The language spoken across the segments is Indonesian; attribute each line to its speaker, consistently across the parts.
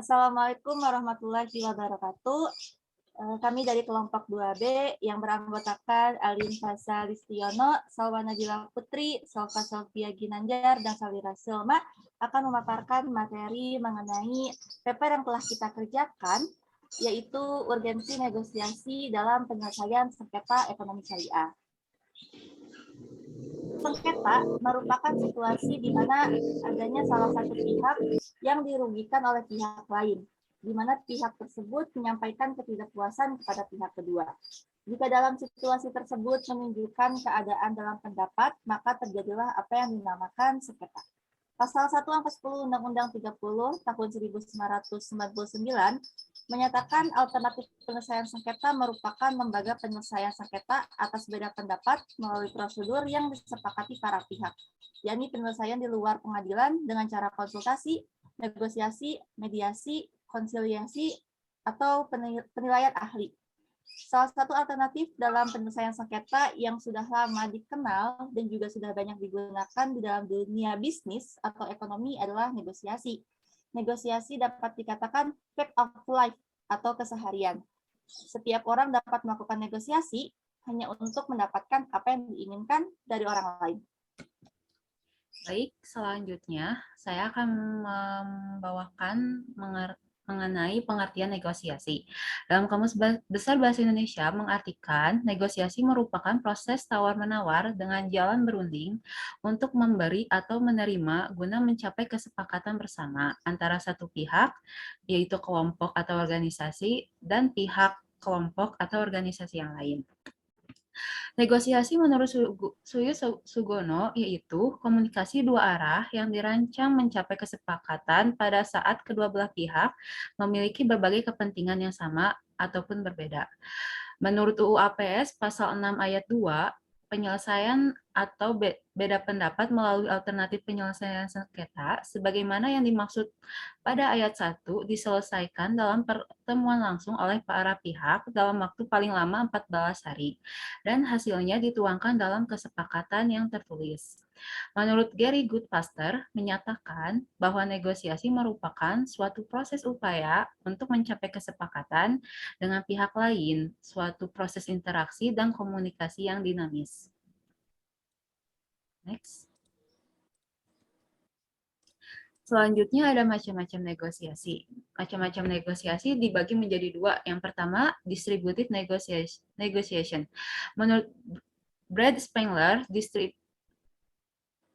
Speaker 1: Assalamualaikum warahmatullahi wabarakatuh. Kami dari kelompok 2B yang beranggotakan Alin Fasa Listiono, Salwa Najila Putri, Salva Sofia Ginanjar, dan Salira Silma akan memaparkan materi mengenai paper yang telah kita kerjakan, yaitu urgensi negosiasi dalam penyelesaian sengketa ekonomi syariah. Sengketa merupakan situasi di mana adanya salah satu pihak yang dirugikan oleh pihak lain, di mana pihak tersebut menyampaikan ketidakpuasan kepada pihak kedua. Jika dalam situasi tersebut menunjukkan keadaan dalam pendapat, maka terjadilah apa yang dinamakan sengketa. Pasal 1 angka 10 Undang-Undang 30 tahun 1999 menyatakan alternatif penyelesaian sengketa merupakan lembaga penyelesaian sengketa atas beda pendapat melalui prosedur yang disepakati para pihak, yakni penyelesaian di luar pengadilan dengan cara konsultasi, negosiasi, mediasi, konsiliasi, atau penilaian ahli. Salah satu alternatif dalam penyelesaian sengketa yang sudah lama dikenal dan juga sudah banyak digunakan di dalam dunia bisnis atau ekonomi adalah negosiasi. Negosiasi dapat dikatakan fact of life atau keseharian. Setiap orang dapat melakukan negosiasi hanya untuk mendapatkan apa yang diinginkan dari orang lain.
Speaker 2: Baik, selanjutnya saya akan membawakan mengenai pengertian negosiasi. Dalam Kamus Besar Bahasa Indonesia mengartikan negosiasi merupakan proses tawar-menawar dengan jalan berunding untuk memberi atau menerima guna mencapai kesepakatan bersama antara satu pihak, yaitu kelompok atau organisasi, dan pihak kelompok atau organisasi yang lain. Negosiasi menurut Suyu Sugono yaitu komunikasi dua arah yang dirancang mencapai kesepakatan pada saat kedua belah pihak memiliki berbagai kepentingan yang sama ataupun berbeda. Menurut UU APS pasal 6 ayat 2, penyelesaian atau beda pendapat melalui alternatif penyelesaian sengketa sebagaimana yang dimaksud pada ayat 1 diselesaikan dalam pertemuan langsung oleh para pihak dalam waktu paling lama 14 hari dan hasilnya dituangkan dalam kesepakatan yang tertulis. Menurut Gary Goodpaster menyatakan bahwa negosiasi merupakan suatu proses upaya untuk mencapai kesepakatan dengan pihak lain, suatu proses interaksi dan komunikasi yang dinamis. Next. Selanjutnya ada macam-macam negosiasi. Macam-macam negosiasi dibagi menjadi dua. Yang pertama, distributive negotiation. Menurut Brad Spengler,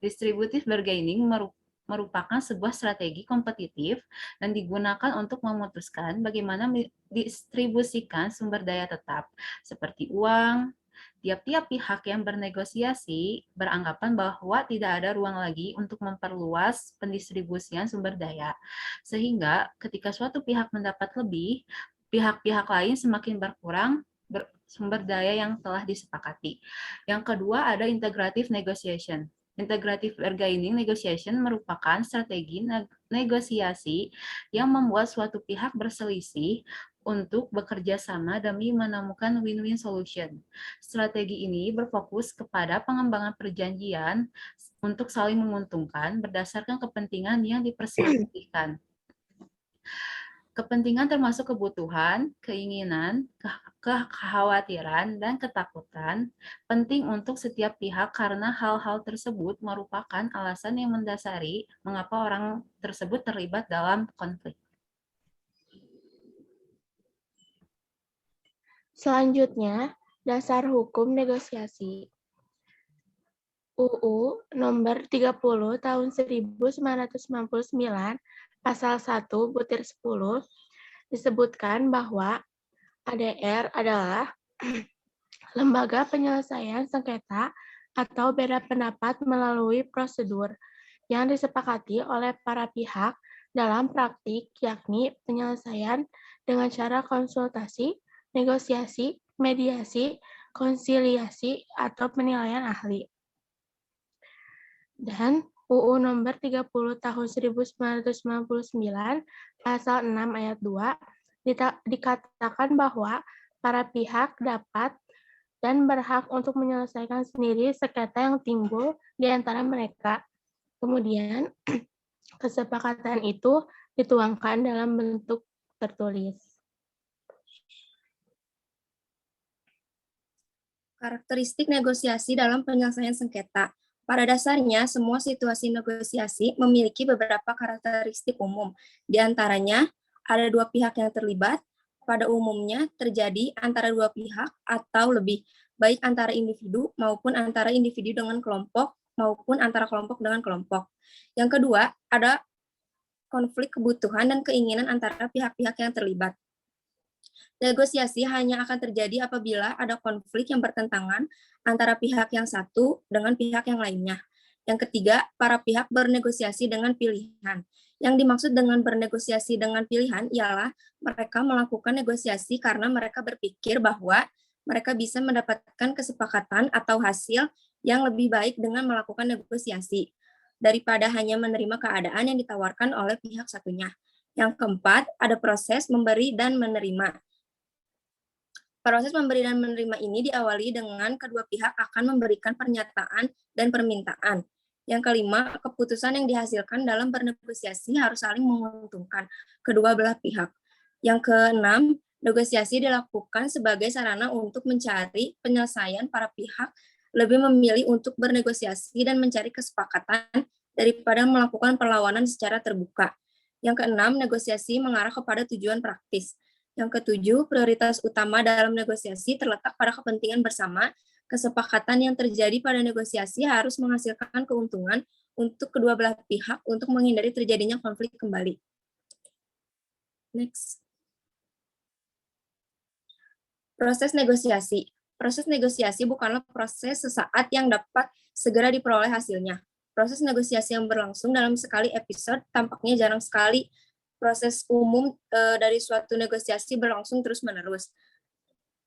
Speaker 2: distributive bargaining merupakan sebuah strategi kompetitif dan digunakan untuk memutuskan bagaimana mendistribusikan sumber daya tetap, seperti uang. Tiap-tiap pihak yang bernegosiasi beranggapan bahwa tidak ada ruang lagi untuk memperluas pendistribusian sumber daya. Sehingga ketika suatu pihak mendapat lebih, pihak-pihak lain semakin berkurang sumber daya yang telah disepakati. Yang kedua ada integrative negotiation. Integrative bargaining negotiation merupakan strategi negosiasi yang membuat suatu pihak berselisih untuk bekerja sama demi menemukan win-win solution. Strategi ini berfokus kepada pengembangan perjanjian untuk saling menguntungkan berdasarkan kepentingan yang diperselisihkan. Kepentingan termasuk kebutuhan, keinginan, kekhawatiran, dan ketakutan penting untuk setiap pihak karena hal-hal tersebut merupakan alasan yang mendasari mengapa orang tersebut terlibat dalam konflik.
Speaker 3: Selanjutnya, dasar hukum negosiasi. UU nomor 30 tahun 1999 pasal 1 butir 10 disebutkan bahwa ADR adalah lembaga penyelesaian sengketa atau beda pendapat melalui prosedur yang disepakati oleh para pihak dalam praktik, yakni penyelesaian dengan cara konsultasi, negosiasi, mediasi, konsiliasi, atau penilaian ahli. Dan UU nomor 30 tahun 1999 pasal 6 ayat 2 dikatakan bahwa para pihak dapat dan berhak untuk menyelesaikan sendiri sengketa yang timbul di antara mereka. Kemudian, kesepakatan itu dituangkan dalam bentuk tertulis.
Speaker 4: Karakteristik negosiasi dalam penyelesaian sengketa. Pada dasarnya, semua situasi negosiasi memiliki beberapa karakteristik umum. Di antaranya, ada dua pihak yang terlibat, pada umumnya terjadi antara dua pihak atau lebih, baik antara individu maupun antara individu dengan kelompok, maupun antara kelompok dengan kelompok. Yang kedua, ada konflik kebutuhan dan keinginan antara pihak-pihak yang terlibat. Negosiasi hanya akan terjadi apabila ada konflik yang bertentangan antara pihak yang satu dengan pihak yang lainnya. Yang ketiga, para pihak bernegosiasi dengan pilihan. Yang dimaksud dengan bernegosiasi dengan pilihan ialah mereka melakukan negosiasi karena mereka berpikir bahwa mereka bisa mendapatkan kesepakatan atau hasil yang lebih baik dengan melakukan negosiasi daripada hanya menerima keadaan yang ditawarkan oleh pihak satunya. Yang keempat, ada proses memberi dan menerima. Proses memberi dan menerima ini diawali dengan kedua pihak akan memberikan pernyataan dan permintaan. Yang kelima, keputusan yang dihasilkan dalam bernegosiasi harus saling menguntungkan kedua belah pihak. Yang keenam, negosiasi dilakukan sebagai sarana untuk mencari penyelesaian. Para pihak lebih memilih untuk bernegosiasi dan mencari kesepakatan daripada melakukan perlawanan secara terbuka. Yang keenam, negosiasi mengarah kepada tujuan praktis. Yang ketujuh, prioritas utama dalam negosiasi terletak pada kepentingan bersama. Kesepakatan yang terjadi pada negosiasi harus menghasilkan keuntungan untuk kedua belah pihak untuk menghindari terjadinya konflik kembali. Next. Proses negosiasi. Proses negosiasi bukanlah proses sesaat yang dapat segera diperoleh hasilnya. Proses negosiasi yang berlangsung dalam sekali episode tampaknya jarang sekali. Proses umum dari suatu negosiasi berlangsung terus-menerus.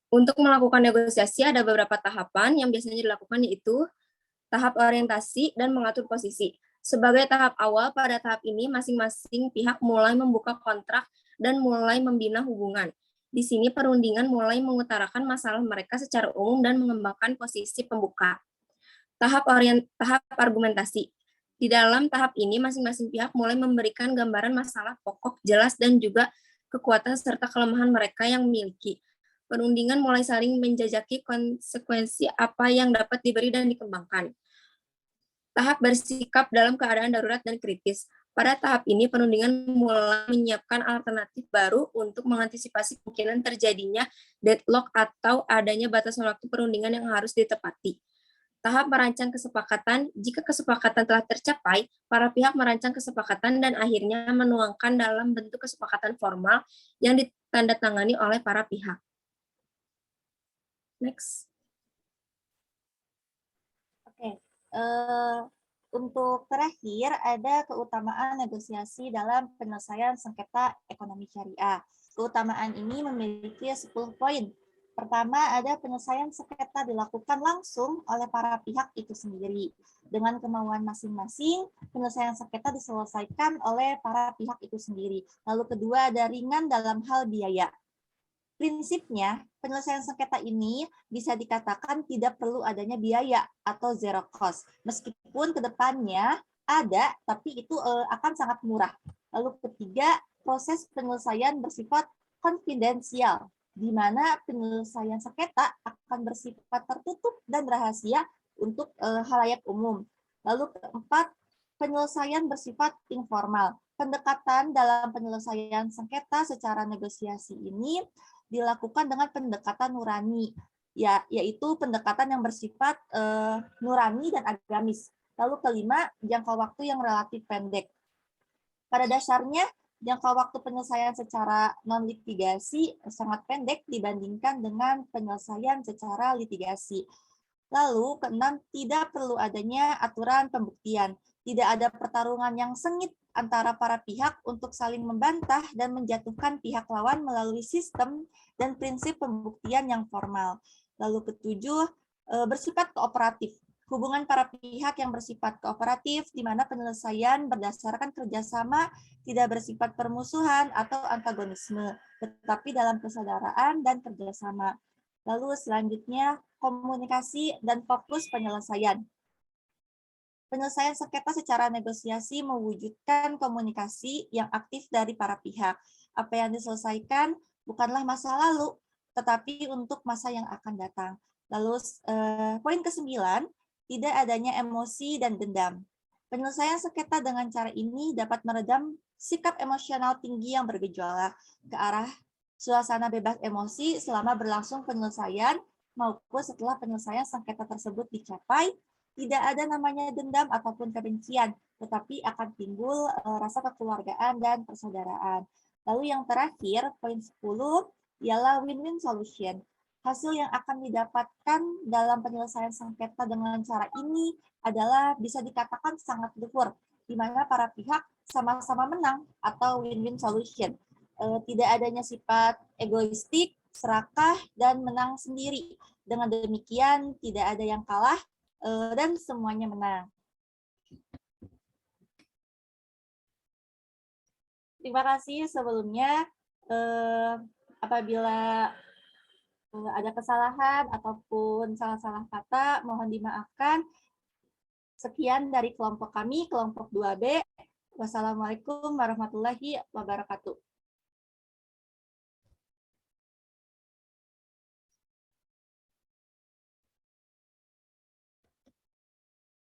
Speaker 4: Untuk melakukan negosiasi ada beberapa tahapan yang biasanya dilakukan, yaitu tahap orientasi dan mengatur posisi. Sebagai tahap awal, pada tahap ini masing-masing pihak mulai membuka kontrak dan mulai membina hubungan. Di sini perundingan mulai mengutarakan masalah mereka secara umum dan mengembangkan posisi pembuka. Tahap argumentasi. Di dalam tahap ini, masing-masing pihak mulai memberikan gambaran masalah pokok, jelas, dan juga kekuatan serta kelemahan mereka yang memiliki. Perundingan mulai saling menjajaki konsekuensi apa yang dapat diberi dan dikembangkan. Tahap bersikap dalam keadaan darurat dan kritis. Pada tahap ini, perundingan mulai menyiapkan alternatif baru untuk mengantisipasi kemungkinan terjadinya deadlock atau adanya batasan waktu perundingan yang harus ditepati. Tahap merancang kesepakatan. Jika kesepakatan telah tercapai, para pihak merancang kesepakatan dan akhirnya menuangkan dalam bentuk kesepakatan formal yang ditandatangani oleh para pihak. Next.
Speaker 1: Oke, untuk terakhir ada keutamaan negosiasi dalam penyelesaian sengketa ekonomi syariah. Keutamaan ini memiliki 10 poin. Pertama, ada penyelesaian sengketa dilakukan langsung oleh para pihak itu sendiri. Dengan kemauan masing-masing, penyelesaian sengketa diselesaikan oleh para pihak itu sendiri. Lalu kedua, ada ringan dalam hal biaya. Prinsipnya, penyelesaian sengketa ini bisa dikatakan tidak perlu adanya biaya atau zero cost. Meskipun ke depannya ada, tapi itu akan sangat murah. Lalu ketiga, proses penyelesaian bersifat konfidensial, di mana penyelesaian sengketa akan bersifat tertutup dan rahasia untuk khalayak umum. Lalu keempat, penyelesaian bersifat informal. Pendekatan dalam penyelesaian sengketa secara negosiasi ini dilakukan dengan pendekatan nurani, yaitu pendekatan yang bersifat nurani dan agamis. Lalu kelima, jangka waktu yang relatif pendek. Pada dasarnya, jangka waktu penyelesaian secara non-litigasi sangat pendek dibandingkan dengan penyelesaian secara litigasi. Lalu keenam, tidak perlu adanya aturan pembuktian. Tidak ada pertarungan yang sengit antara para pihak untuk saling membantah dan menjatuhkan pihak lawan melalui sistem dan prinsip pembuktian yang formal. Lalu ketujuh, bersifat kooperatif. Hubungan para pihak yang bersifat kooperatif, di mana penyelesaian berdasarkan kerjasama tidak bersifat permusuhan atau antagonisme, tetapi dalam kesadaran dan kerjasama. Lalu selanjutnya, komunikasi dan fokus penyelesaian. Penyelesaian sengketa secara negosiasi mewujudkan komunikasi yang aktif dari para pihak. Apa yang diselesaikan bukanlah masa lalu, tetapi untuk masa yang akan datang. Lalu poin ke-9, tidak adanya emosi dan dendam. Penyelesaian sengketa dengan cara ini dapat meredam sikap emosional tinggi yang bergejolak ke arah suasana bebas emosi selama berlangsung penyelesaian maupun setelah penyelesaian sengketa tersebut dicapai. Tidak ada namanya dendam ataupun kebencian, tetapi akan timbul rasa kekeluargaan dan persaudaraan. Lalu yang terakhir, poin 10, ialah win-win solution. Hasil yang akan didapatkan dalam penyelesaian sengketa dengan cara ini adalah bisa dikatakan sangat luhur, di mana para pihak sama-sama menang atau win-win solution. Tidak adanya sifat egoistik, serakah, dan menang sendiri. Dengan demikian, tidak ada yang kalah, dan semuanya menang. Terima kasih sebelumnya. Apabila ada kesalahan ataupun salah-salah kata, mohon dimaafkan. Sekian dari kelompok kami, kelompok 2B. Wassalamualaikum warahmatullahi wabarakatuh.